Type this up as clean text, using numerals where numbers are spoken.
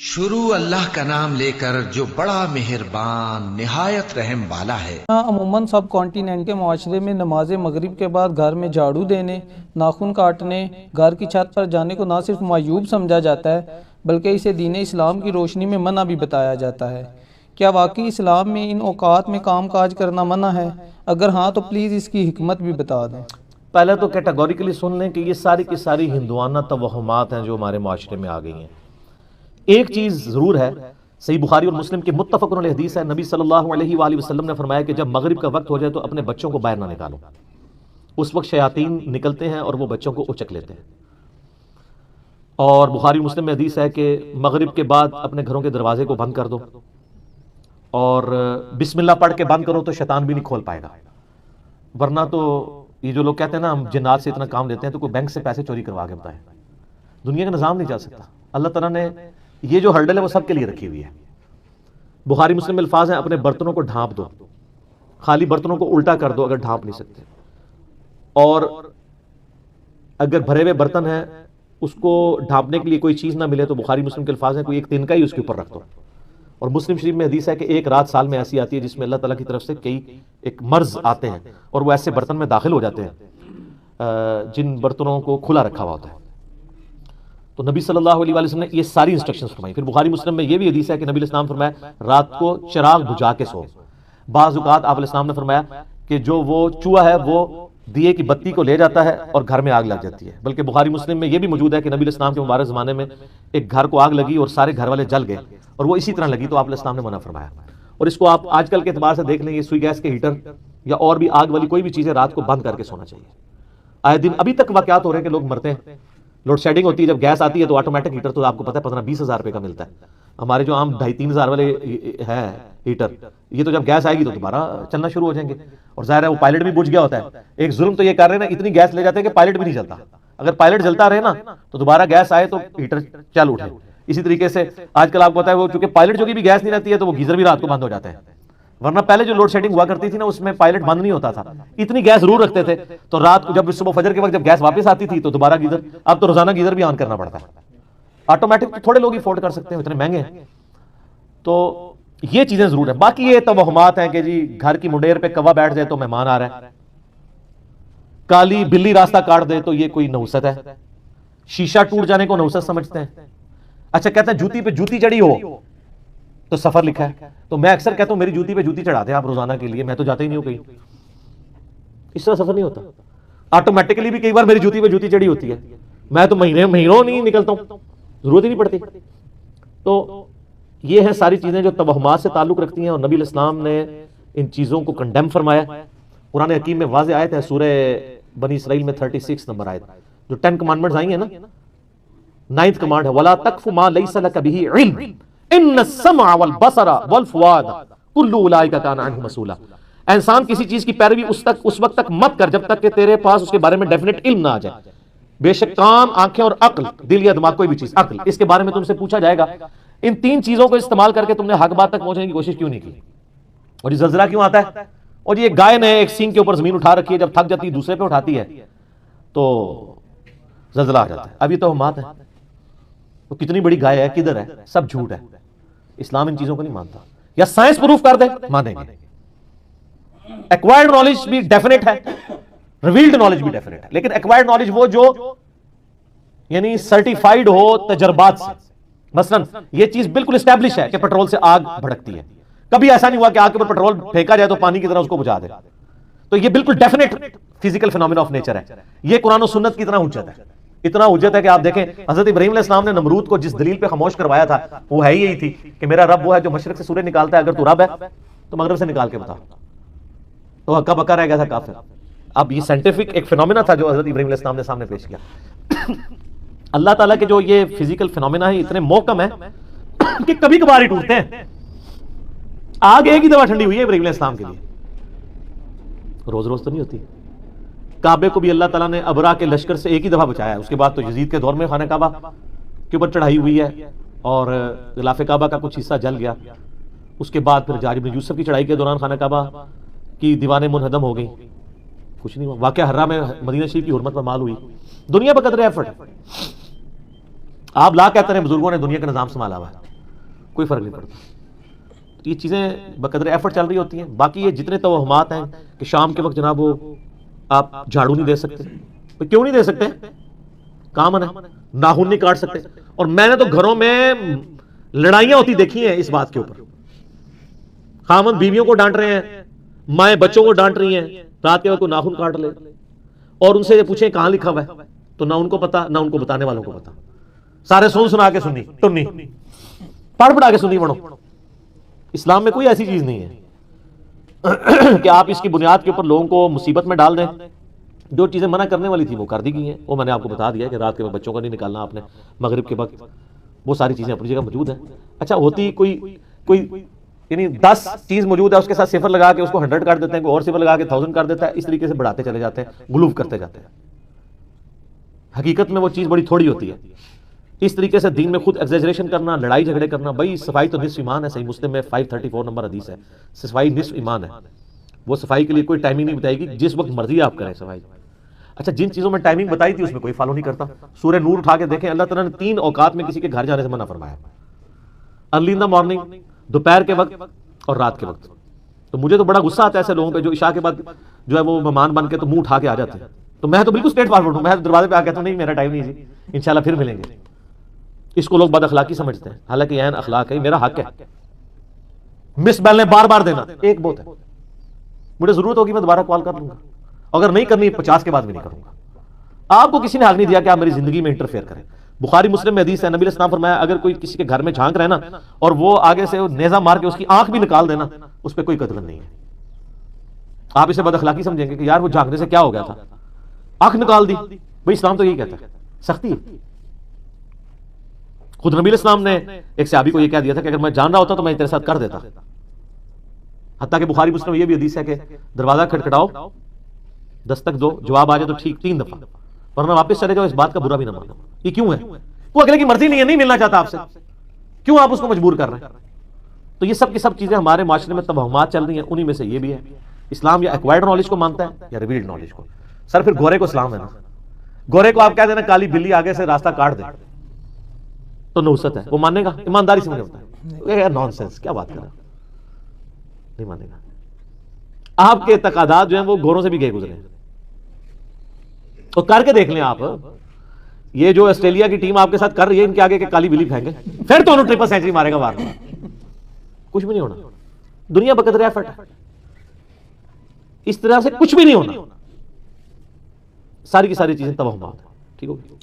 شروع اللہ کا نام لے کر جو بڑا مہربان نہایت رحم والا ہے۔ عموماً سب کانٹیننٹ کے معاشرے میں نماز مغرب کے بعد گھر میں جھاڑو دینے، ناخن کاٹنے، گھر کی چھت پر جانے کو نہ صرف معیوب سمجھا جاتا ہے بلکہ اسے دین اسلام کی روشنی میں منع بھی بتایا جاتا ہے۔ کیا واقعی اسلام میں ان اوقات میں کام کاج کرنا منع ہے؟ اگر ہاں تو پلیز اس کی حکمت بھی بتا دیں۔ پہلے تو کیٹیگوریکلی سن لیں کہ یہ ساری کی ساری ہندوانہ توہمات ہیں جو ہمارے معاشرے میں آ گئی ہیں۔ ایک چیز ضرور ہے، صحیح بخاری اور مسلم کی متفق علیہ حدیث ہے، نبی صلی اللہ علیہ وآلہ وسلم نے فرمایا کہ جب مغرب کا وقت ہو جائے تو اپنے بچوں کو باہر نہ نکالو۔ اس وقت شیاطین نکلتے ہیں اور وہ بچوں کو اچک لیتے ہیں۔ اور بخاری مسلم میں حدیث ہے کہ مغرب کے بعد اپنے گھروں کے دروازے کو بند کر دو اور بسم اللہ پڑھ کے بند کرو تو شیطان بھی نہیں کھول پائے گا، ورنہ تو یہ جو لوگ کہتے ہیں نا ہم جنات سے اتنا کام لیتے ہیں تو کوئی بینک سے پیسے چوری کروا کے بتائیں، دنیا کا نظام نہیں چل سکتا۔ اللہ تعالیٰ نے یہ جو ہرڈل ہے وہ سب کے لیے رکھی ہوئی ہے۔ بخاری مسلم میں الفاظ ہیں، اپنے برتنوں کو ڈھانپ دو، خالی برتنوں کو الٹا کر دو اگر ڈھانپ نہیں سکتے، اور اگر بھرے ہوئے برتن ہیں اس کو ڈھانپنے کے لیے کوئی چیز نہ ملے تو بخاری مسلم کے الفاظ ہیں کوئی ایک تنکا ہی اس کے اوپر رکھ دو۔ اور مسلم شریف میں حدیث ہے کہ ایک رات سال میں ایسی آتی ہے جس میں اللہ تعالیٰ کی طرف سے کئی ایک مرض آتے ہیں اور وہ ایسے برتن میں داخل ہو جاتے ہیں جن برتنوں کو کھلا رکھا ہوا ہوتا ہے۔ تو نبی صلی اللہ علیہ وسلم نے یہ ساری انسٹرکشنز فرمائی۔ پھر بخاری مسلم میں یہ بھی حدیث ہے کہ نبی علیہ السلام فرمایا رات کو چراغ بجھا کے سو۔ بعض اوقات آپ علیہ السلام نے فرمایا کہ جو وہ چوہا ہے وہ دیے کی بتی کو لے جاتا ہے اور گھر میں آگ لگ جاتی ہے، بلکہ بخاری مسلم میں یہ بھی موجود ہے کہ نبی علیہ السلام کے مبارک زمانے میں ایک گھر کو آگ لگی اور سارے گھر والے جل گئے اور وہ اسی طرح لگی تو آپ علیہ السلام نے منع فرمایا۔ اور اس کو آپ آج کل کے اعتبار سے دیکھ لیں، یہ سوئی گیس کے ہیٹر یا اور بھی آگ والی کوئی بھی چیزیں رات کو بند کر کے سونا چاہیے۔ آئے دن ابھی تک واقعات ہو رہے ہیں کہ لوگ مرتے ہیں، لوڈ شیڈنگ ہوتی ہے، جب گیس آتی ہے تو آٹومیٹک ہیٹر تو آپ کو پتہ ہے 15-20 ہزار روپے کا ملتا ہے۔ ہمارے جو عام 2,500-3 ہزار والے ہے ہیٹر، یہ تو جب گیس آئے گی تو دوبارہ چلنا شروع ہو جائیں گے، اور ظاہر ہے وہ پائلٹ بھی بجھ گیا ہوتا ہے۔ ایک ظلم تو یہ کر رہے ہیں نا، اتنی گیس لے جاتے ہیں کہ پائلٹ بھی نہیں چلتا۔ اگر پائلٹ جلتا رہے نا تو دوبارہ گیس آئے تو ہیٹر چل اٹھے۔ اسی طریقے سے آج کل آپ کو پتہ ہے وہ چونکہ پائلٹ جو بھی گیس نہیں رہتی ہے تو وہ گیزر بھی رات کو بند ہو جاتے ہیں، ورنہ پہلے جو لوڈ شیڈنگ ہوا کرتی تھی نا اس میں پائلٹ بند نہیں ہوتا تھا، اتنی گیس ضرور رکھتے تھے تو رات کو جب صبح فجر کے وقت جب گیس واپس آتی تھی تو دوبارہ گیزر، اب تو روزانہ گیزر بھی آن کرنا پڑتا ہے۔ آٹومیٹک تھوڑے لوگ ہی افورڈ کر سکتے ہیں، اتنے مہنگے ہیں۔ تو یہ چیزیں ضرور ہیں۔ باقی یہ توہمات ہیں کہ جی گھر کی منڈیر پہ کوا بیٹھ جائے تو مہمان آ رہا ہے، کالی بلی راستہ کاٹ دے تو یہ کوئی نحوست ہے، شیشہ ٹوٹ جانے کو نحوست سمجھتے ہیں۔ اچھا کہتے ہیں جوتی پہ جوتی چڑھی ہو تو سفر لکھا ہے، تو میں اکثر کہتا ہوں میری جوتی پہ جوتی چڑھا دیں آپ روزانہ کے لیے، میں تو جاتا ہی نہیں ہوں کہیں، اس طرح سفر نہیں ہوتا۔ آٹومیٹکلی بھی کئی بار میری جوتی پہ جوتی چڑھی ہوتی ہے، میں تو مہینوں نہیں نکلتا ہوں، ضرورت ہی نہیں پڑتی۔ تو یہ ہیں ساری چیزیں جو توہمات سے تعلق رکھتی ہیں، اور نبی علیہ السلام نے ان چیزوں کو کنڈیم فرمایا۔ قرآن حکیم میں واضح آیت ہے، سورہ بنی اسرائیل میں 36 نمبر آیت، جو 10 کمانڈمنٹس آئی ہیں نا، 9th کمانڈ ہے وَلَا تَقْفُ مَا لَيْسَ لَكَ بِهِ عِلْمٌ إِنَّ السَّمْعَ وَالْبَصَرَ وَالْفُؤَادَ كُلُّ أُولَٰئِكَ كَانَ عَنْهُ مسئولا۔ انسان کسی چیز کی پیروی اس وقت تک مت کر جب تک کہ تیرے پاس اس کے بارے میں ڈیفینیٹ علم نہ آ جائے۔ بے شک کان، آنکھیں اور عقل، دل یا دماغ کوئی بھی چیز، عقل، اس کے بارے میں تم سے پوچھا جائے گا۔ ان 3 چیزوں کو استعمال کر کے تم نے حق بات تک پہنچنے کی کوشش کیوں نہیں کی؟ اور یہ زلزلہ کیوں آتا ہے؟ اور یہ گائے نے ایک سینگ کے اوپر زمین اٹھا رکھی ہے، جب تھک جاتی ہے دوسرے پہ اٹھاتی ہے تو زلزلہ آ جاتا ہے۔ اب یہ توہمات ہے، وہ کتنی بڑی گائے ہے، کدھر ہے، سب جھوٹ ہے۔ اسلام ان چیزوں کو نہیں مانتا، یا سائنس پروف کر دے مانیں گے۔ ایکوائرڈ نالج بھی ڈیفینیٹ ہے، ریویلڈ نالج بھی ڈیفینیٹ ہے، لیکن ایکوائرڈ نالج وہ جو یعنی سرٹیفائیڈ ہو تجربات سے۔ مثلا یہ چیز بالکل اسٹیبلش ہے کہ پیٹرول سے آگ بھڑکتی ہے، کبھی ایسا نہیں ہوا کہ آگ کے اوپر پیٹرول پھینکا جائے تو پانی کی طرح اس کو بجھا دے، تو یہ بالکل definite physical phenomena of nature ہے۔ یہ قرآن و سنت کی اتنا حجت ہے، اتنا حجت ہے کہ آپ دیکھیں حضرت ابراہیم علیہ السلام نے نمرود کو جس دلیل پہ خاموش کروایا تھا وہ ہے یہی تھی کہ میرا رب وہ ہے جو مشرق سے سورج نکالتا ہے، اگر تو رب ہے تو مغرب سے نکال کے بتا، تو ہکا بکا رہ گیا تھا کافر۔ اب یہ سائنٹیفک ایک فینومینا تھا جو حضرت ابراہیم علیہ السلام نے سامنے پیش کیا۔ اللہ تعالیٰ کے جو یہ فزیکل فینومینا ہے اتنے محکم ہیں کہ کبھی کبھار ہی ٹوٹتے ہیں۔ آگ ایک ہی دفعہ ٹھنڈی ہوئی ہے ابراہیم علیہ السلام کے لیے، روز روز تو نہیں ہوتی۔ کعبے کو بھی اللہ تعالیٰ نے ابرا کے لشکر سے ایک ہی دفعہ بچایا ہے، اس کے بعد تو یزید کے دور میں خانہ کعبہ کے اوپر چڑھائی ہوئی ہے اور غلاف کعبہ کا کچھ حصہ جل گیا، اس کے بعد پھر حجاج بن یوسف کی چڑھائی کے دوران خانہ کعبہ کی دیواریں منہدم ہو گئی، کچھ نہیں ہوا۔ واقعہ حرہ میں مدینہ شریف کی حرمت پر مال ہوئی۔ دنیا بقدر ایفرٹ، آپ لا کہتے ہیں بزرگوں نے دنیا کا نظام سنبھالا ہوا ہے، کوئی فرق نہیں پڑتا. یہ چیزیں بقدر ایفرٹ چل رہی ہوتی ہیں. باقی یہ جتنے توہمات ہیں کہ شام کے وقت جناب وہ آپ جھاڑو نہیں دے سکتے, کیوں نہیں دے سکتے؟ کامن ہے. ناخن نہیں کاٹ سکتے. اور میں نے تو گھروں میں لڑائیاں ہوتی دیکھی ہیں اس بات کے اوپر. خامن بیویوں کو ڈانٹ رہے ہیں, مائیں بچوں کو ڈانٹ رہی ہیں, رات کے وقت کوئی ناخن کاٹ لے اور ان سے پوچھیں کہاں لکھا ہوا ہے, تو نہ ان کو پتا نہ ان کو بتانے والوں کو پتا. سارے سنا کے سنی ٹنی پڑھ پڑھا کے سنی بڑھو. اسلام میں کوئی ایسی چیز نہیں ہے کہ آپ اس کی بنیاد کے اوپر لوگوں کو مصیبت میں ڈال دیں. جو چیزیں منع کرنے والی تھی وہ کر دی گئی ہیں. وہ میں نے آپ کو بتا دیا کہ رات کے وقت بچوں کا نہیں نکالنا آپ نے, مغرب کے وقت, وہ ساری چیزیں اپنی جگہ موجود ہیں. اچھا ہوتی کوئی یعنی 10 چیز موجود ہے, اس کے ساتھ صفر لگا کے اس کو 100 کر دیتے ہیں, کوئی اور صفر لگا کے 1000 کر دیتا ہے. اس طریقے سے بڑھاتے چلے جاتے ہیں, غلوف کرتے جاتے ہیں. حقیقت میں وہ چیز بڑی تھوڑی ہوتی ہے. اس طریقے سے دین میں خود ایگزیجریشن کرنا, لڑائی جھگڑے کرنا. بھائی صفائی تو نصف ایمان ہے. صحیح مسلم میں 534 نمبر حدیث ہے, صفائی نصف ایمان ہے. وہ صفائی کے لیے کوئی ٹائمنگ نہیں بتائے گی, جس وقت مرضی آپ کریں صفائی. اچھا جن چیزوں میں ٹائمنگ بتائی تھی اس میں کوئی فالو نہیں کرتا. سورہ نور اٹھا کے دیکھیں, اللہ تعالیٰ نے 3 اوقات میں کسی کے گھر جانے سے منع فرمایا. ارلی ان دا مارننگ, دوپہر کے وقت اور رات کے وقت. تو مجھے تو بڑا غصہ آتا ہے ایسے لوگوں پہ جو عشاء کے بعد جو ہے وہ مہمان بن کے تو منہ اٹھا کے آ جاتے ہیں. تو میں تو بالکل اسٹریٹ فارورڈ ہوں. میں دروازے پہ آ کہتا ہوں نہیں میرا ٹائم نہیں جی, انشاءاللہ پھر ملیں گے. اس کو لوگ بد اخلاقی سمجھتے ہیں, حالانکہ عین اخلاق ہے, میرا حق ہے. مس بیل نے بار بار دینا ایک بہت ہے. مجھے ضرورت ہوگی میں دوبارہ کال کر لوں گا, اگر نہیں کرنی 50 کے بعد بھی نہیں کروں گا. آپ کو کسی نے حق نہیں دیا کہ آپ میری زندگی میں انٹرفیئر کریں. بخاری مسلم میں حدیث ہے, نبی علیہ السلام فرمایا اگر کوئی کسی کے گھر میں جھانک رہے نا اور وہ آگے سے نیزہ مار کے اس کی آنکھ بھی نکال دینا, اس پہ کوئی قتل نہیں ہے. آپ اسے بد اخلاقی سمجھیں گے کہ یار وہ جھانکنے سے کیا ہو گیا تھا, آنکھ نکال دی. بھائی اسلام تو یہی کہتا ہے, سختی ہے. خود نبی علیہ السلام نے ایک صحابی کو یہ کہہ دیا تھا کہ اگر میں جان رہا ہوتا تو میں تیرے ساتھ کر دیتا. حتیٰ کہ بخاری مسلم یہ بھی حدیث ہے کہ دروازہ کھٹکھٹاؤ, دستک دو, جواب آ جائے تو ٹھیک 3 دفعہ, ورنہ واپس چلے جاؤ. اس بات کا برا بھی نہ مانو. یہ کیوں ہے؟ وہ اگلے کی مرضی نہیں ہے, نہیں ملنا چاہتا آپ سے, کیوں آپ اس کو مجبور کر رہے ہیں؟ تو یہ سب کی سب چیزیں ہمارے معاشرے میں توہمات چل رہی ہیں. انہی میں سے یہ بھی ہے. اسلام یا ایکوائرڈ نالج کو مانتا ہے یا ریویلڈ نالج کو. سر پھر گورے کو اسلام ہے نا, گورے کو آپ کہہ دینا کالی بلی آگے سے راستہ کاٹ دے تو نحوست ہے, وہ مانے گا؟ ایمانداری سے مجھے بتائیں, نان سینس کیا بات کر رہا ہے, نہیں مانے گا. آپ کے اعتقادات جو ہیں وہ گوروں سے بھی گئے گزرے ہیں. اور کر کے دیکھ لیں آپ, یہ جو آسٹریلیا کی ٹیم آپ کے ساتھ کر رہی ہے, ان کے آگے کہ کالی بلی پھینکے, پھر تو انہوں ٹرپل سینچری مارے گا وار, کچھ بھی نہیں ہونا. دنیا بقدر ایفرٹ ہے, اس طرح سے کچھ بھی نہیں ہونا. ساری کی ساری چیزیں توہمات ہیں. ٹھیک ہوگی.